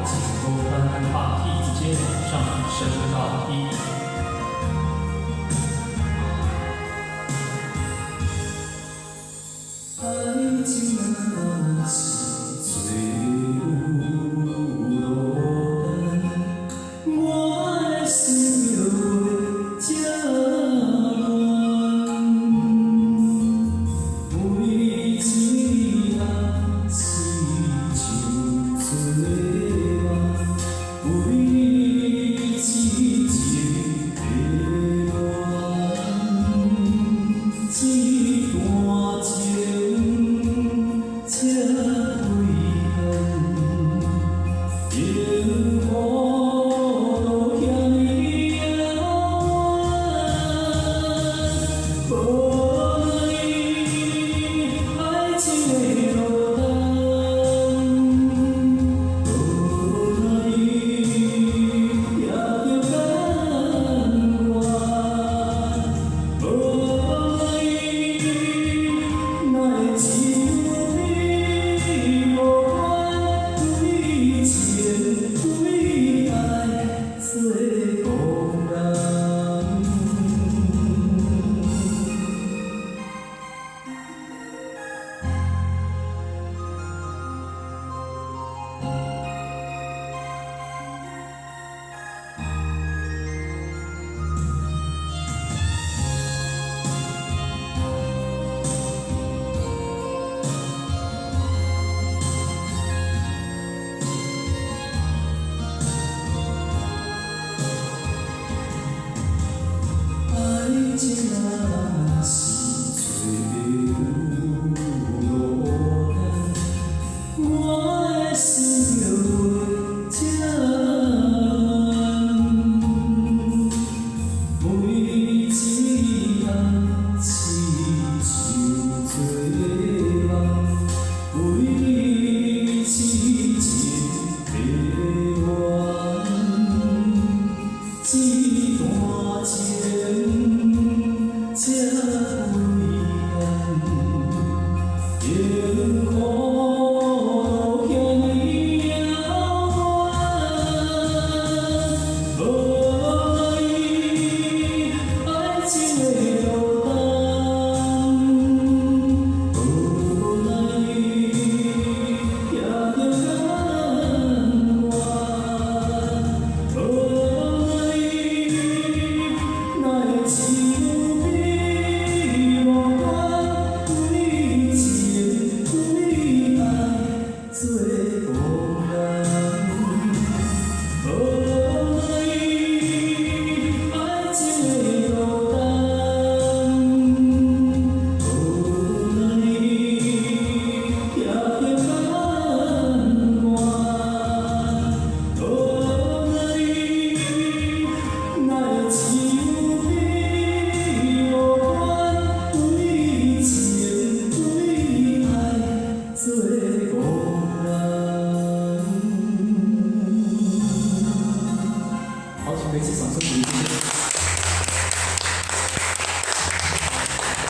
几多番把梯子间上升到一。爱情若是做有路灯，我的心就会这乱。有你一人是像做梦，有你痴情的恋，这段情才为恨，幸福都嫌你遥远，无你爱情的路灯，无你也着甘愿，无你哪会只有你无关？为情为爱做孤人。爱情若是做有路灯，我的心。